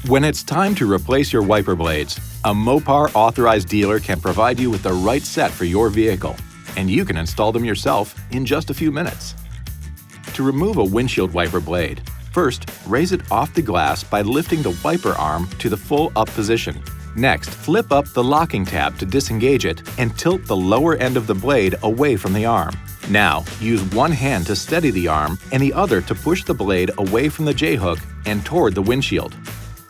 When it's time to replace your wiper blades, a Mopar authorized dealer can provide you with the right set for your vehicle, and you can install them yourself in just a few minutes. To remove a windshield wiper blade, first raise it off the glass by lifting the wiper arm to the full up position. Next, flip up the locking tab to disengage it and tilt the lower end of the blade away from the arm. Now, use one hand to steady the arm and the other to push the blade away from the J-hook and toward the windshield.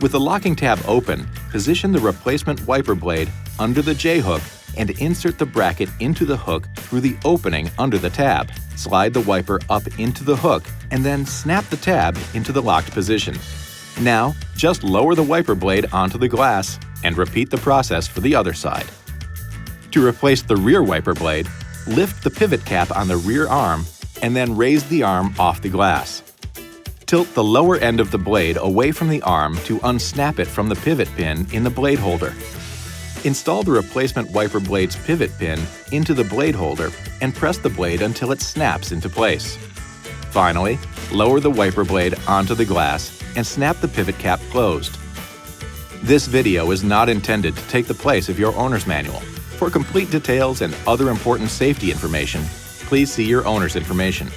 With the locking tab open, position the replacement wiper blade under the J-hook and insert the bracket into the hook through the opening under the tab. Slide the wiper up into the hook and then snap the tab into the locked position. Now, just lower the wiper blade onto the glass and repeat the process for the other side. To replace the rear wiper blade, lift the pivot cap on the rear arm and then raise the arm off the glass. Tilt the lower end of the blade away from the arm to unsnap it from the pivot pin in the blade holder. Install the replacement wiper blade's pivot pin into the blade holder and press the blade until it snaps into place. Finally, lower the wiper blade onto the glass and snap the pivot cap closed. This video is not intended to take the place of your owner's manual. For complete details and other important safety information, please see your owner's information.